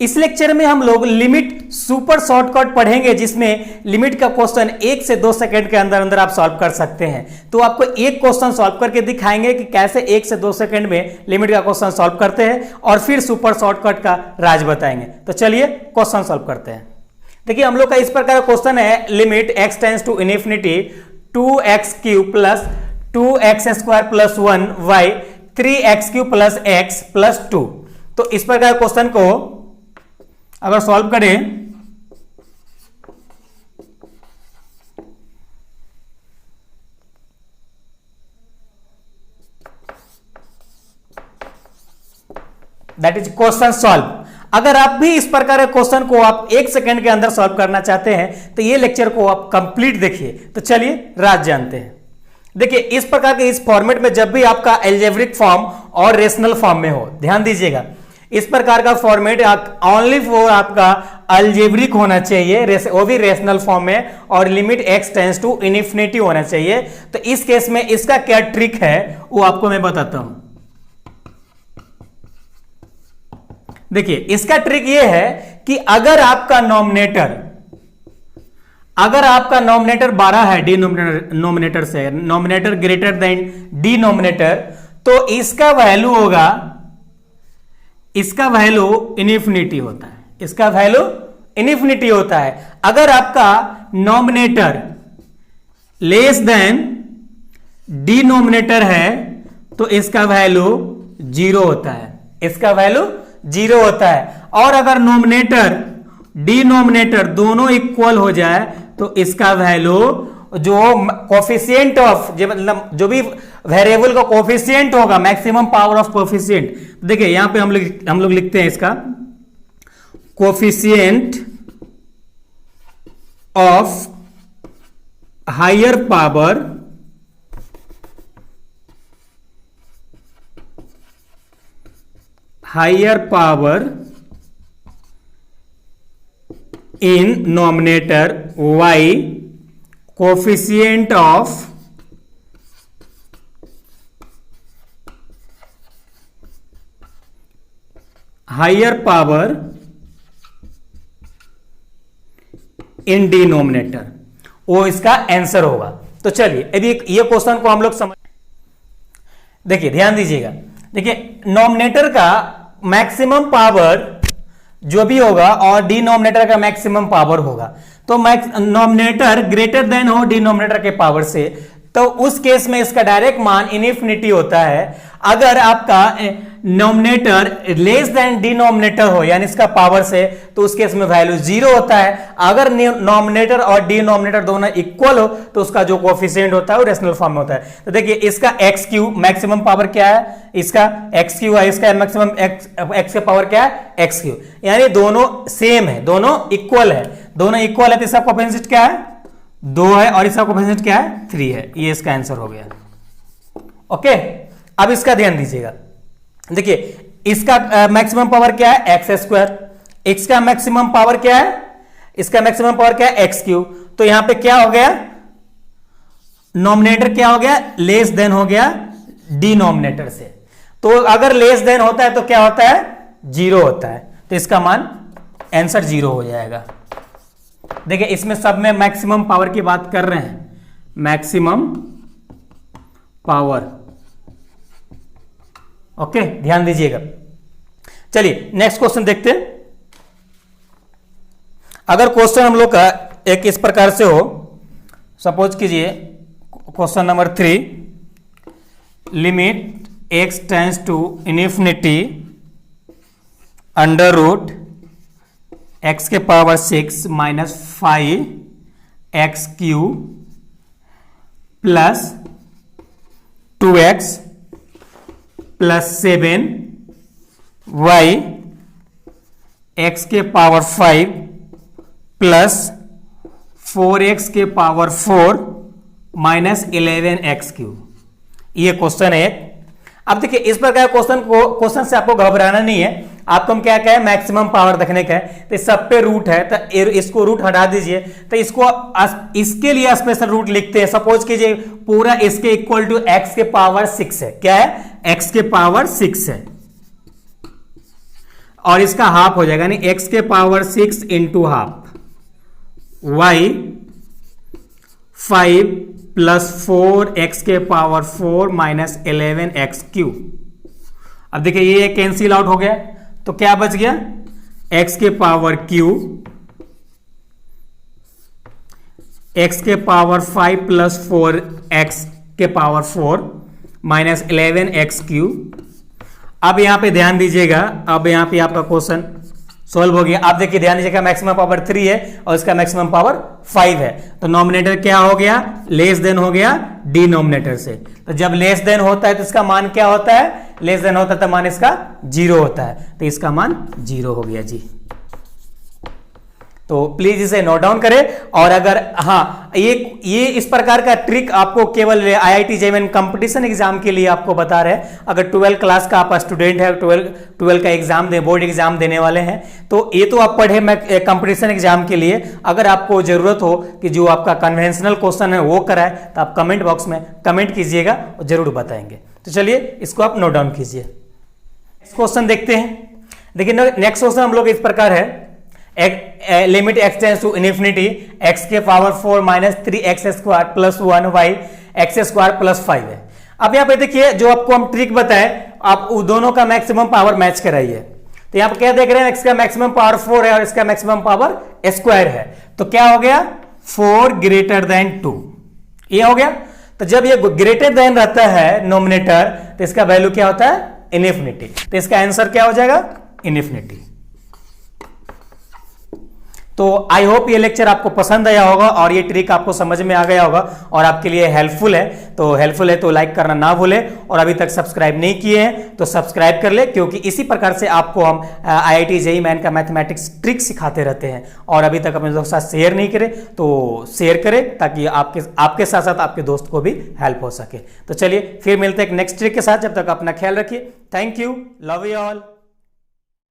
इस लेक्चर में हम लोग लिमिट सुपर शॉर्टकट पढ़ेंगे, जिसमें लिमिट का क्वेश्चन 1 से 2 सेकंड के अंदर अंदर आप सॉल्व कर सकते हैं। तो आपको एक क्वेश्चन सॉल्व करके दिखाएंगे कि कैसे 1 से 2 सेकंड में लिमिट का क्वेश्चन सॉल्व करते हैं, और फिर सुपर शॉर्टकट का राज बताएंगे। तो चलिए क्वेश्चन सॉल्व करते हैं। देखिए हम लोग का इस प्रकार का क्वेश्चन है, limit x tends to infinity 2x³ plus 2x² plus 1 y 3x³ plus x plus 2। तो इस प्रकार क्वेश्चन को अगर सॉल्व करें दैट इज क्वेश्चन सॉल्व। अगर आप भी इस प्रकार के क्वेश्चन को आप 1 सेकंड के अंदर सॉल्व करना चाहते हैं तो ये लेक्चर को आप कंप्लीट देखिए। तो चलिए राज जानते हैं। देखिए इस प्रकार के इस फॉर्मेट में जब भी आपका एल्जेब्रिक फॉर्म और रेशनल फॉर्म में हो, ध्यान दीजिएगा, इस प्रकार का फॉर्मेट ओनली फॉर आपका अल्जेब्रिक होना चाहिए, वो भी रेशनल फॉर्म में, और limit x tends to infinity होना चाहिए। तो इस केस में इसका क्या ट्रिक है वो आपको मैं बताता हूं। देखिए इसका ट्रिक ये है कि अगर आपका नॉमिनेटर 12 है डिनोमिनेटर से, नॉमिनेटर ग्रेटर देन डिनोमिनेटर, तो इसका वैल्यू होगा, इसका वैल्यू इन्फिनिटी होता है, इसका वैल्यू इन्फिनिटी होता है। अगर आपका नॉमिनेटर लेस देन डिनोमिनेटर है तो इसका वैल्यू 0 होता है, इसका वैल्यू 0 होता है। और अगर नॉमिनेटर डिनोमिनेटर दोनों इक्वल हो जाए तो इसका वैल्यू, जो कोफिशिएंट ऑफ, मतलब जो भी वेरिएबल का कोफिशिएंट होगा, मैक्सिमम पावर ऑफ कोफिशिएंट, देखिए यहां पे हम लोग लिखते हैं इसका coefficient of higher power in numerator y, coefficient of higher power in denominator, वो इसका आंसर होगा। तो चलिए अभी ये क्वेश्चन को हम लोग समझ, देखिए ध्यान दीजिएगा। देखिए नॉमिनेटर का मैक्सिमम पावर जो भी होगा और डिनोमिनेटर का मैक्सिमम पावर होगा, तो नॉमिनेटर ग्रेटर देन हो डिनोमिनेटर के पावर से, तो उस केस में इसका डायरेक्ट मान इन्फिनिटी होता है। अगर आपका नॉमिनेटर लेस देन डिनोमिनेटर हो, यानी इसका पावर से, तो उस केस में वैल्यू 0 होता है। अगर नॉमिनेटर और डिनोमिनेटर दोनों इक्वल हो तो उसका जो कोफिशिएंट होता है वो रेशनल फॉर्म में होता है। तो देखिए इसका x³ मैक्सिमम पावर क्या है, इसका x³ है, इसका मैक्सिमम x के पावर क्या है, x³, यानी दोनों सेम है, दोनों इक्वल है, दोनों इक्वल है। तो इसका कोफिशिएंट क्या है, 2 है, और इसका कोफिशिएंट क्या है, 3 है। ये इसका आंसर हो गया। ओके, अब इसका ध्यान दीजिएगा। देखिए इसका मैक्सिमम पावर क्या है, x², इसका मैक्सिमम पावर क्या है, इसका मैक्सिमम पावर क्या है, x³। तो यहां पे क्या हो गया, नॉमिनेटर क्या हो गया, लेस देन हो गया डिनोमिनेटर से। तो अगर लेस देन होता है तो क्या होता है, 0 होता है। तो इसका मान आंसर 0 हो जाएगा। देखिए इसमें सब में मैक्सिमम पावर की बात कर रहे हैं, मैक्सिमम पावर। ओके, ध्यान दीजिएगा। चलिए नेक्स्ट क्वेश्चन देखते हैं। अगर क्वेश्चन हम लोग का एक इस प्रकार से हो, सपोज कीजिए question number 3, limit x tends to infinity under root x के power 6 minus 5x³ plus 2x plus 7y x के पावर 5 प्लस 4x के पावर 4 माइनस 11x³। ये क्वेश्चन है। अब देखिए इस प्रकार क्वेश्चन से आपको घबराना नहीं है, आपको हम क्या कहें, मैक्सिमम पावर देखने का है। तो सब पे रूट है, तो इसको रूट हटा दीजिए, तो इसके लिए स्पेशल रूट लिखते हैं। सपोज कीजिए पूरा इसके इक्वल टू x के पावर 6 है, क्या है, x के पावर 6 है। और इसका हाफ हो जाएगा, यानी x के power 6 into half y 5 plus 4 x के पावर 4 माइनस 11x क्यूब। अब देखिए ये कैंसिल आउट हो गया, तो क्या बच गया, x के पावर क्यूब, x के पावर 5 प्लस 4 x के पावर 4 माइनस 11x क्यूब। अब यहां पे ध्यान दीजिएगा, अब यहां पे आपका क्वेश्चन सॉल्व हो गया। आप देखिए ध्यान दीजिएगा, मैक्सिमम पावर 3 है और इसका मैक्सिमम पावर 5 है, तो नॉमिनेटर क्या हो गया, लेस देन हो गया डिनोमिनेटर से। तो जब लेस देन होता है तो इसका मान क्या होता है, लेस देन होता है तो मान इसका 0 होता है, तो इसका मान 0 हो गया जी। तो प्लीज इसे नोट डाउन करें। और अगर हाँ ये इस प्रकार का ट्रिक आपको केवल IIT JEE कंपटीशन एग्जाम के लिए आपको बता रहे हैं। अगर 12 क्लास का आप स्टूडेंट है, 12 का एग्जाम दे, बोर्ड एग्जाम देने वाले हैं, तो ये तो आप पढ़े मैं कंपटीशन एग्जाम के लिए। अगर आपको जरूरत हो कि जो आपका कन्वेंशनल क्वेश्चन है वो कराए, तो आप कमेंट बॉक्स में कमेंट कीजिएगा और जरूर बताएंगे। तो चलिए इसको आप नोट डाउन कीजिए। नेक्स्ट क्वेश्चन देखते हैं। देखिए नेक्स्ट क्वेश्चन हम लोग इस प्रकार है, limit x tends to infinity x के power 4 minus 3x square plus 1y x square plus 5 है। अब यहाँ पे देखिए जो आपको हम ट्रिक बताएं, आप दोनों का मैक्सिमम पावर मैच कराइए। तो यहाँ पे क्या देख रहे हैं, x का मैक्सिमम पावर 4 है और इसका मैक्सिमम पावर स्क्वायर है, तो क्या हो गया 4 ग्रेटर देन 2, ये हो गया। तो जब ये ग्रेटर देन रहता है नोमिनेटर, तो इसका वैल्यू क्या होता है, इन्फिनिटी। तो इसका आंसर क्या हो जाएगा, इन्फिनिटी। तो आई होप ये लेक्चर आपको पसंद आया होगा और ये ट्रिक आपको समझ में आ गया होगा और आपके लिए हेल्पफुल है। तो लाइक करना ना भूले, और अभी तक सब्सक्राइब नहीं किए हैं तो सब्सक्राइब कर ले, क्योंकि इसी प्रकार से आपको हम IIT JEE का मैथमेटिक्स ट्रिक सिखाते रहते हैं। और अभी तक अपने दोस्तों के साथ शेयर नहीं करें तो शेयर करें, ताकि आपके साथ साथ आपके दोस्त को भी हेल्प हो सके। तो चलिए फिर मिलते हैं एक नेक्स्ट ट्रिक के साथ, जब तक अपना ख्याल रखिए। Thank you, love you all.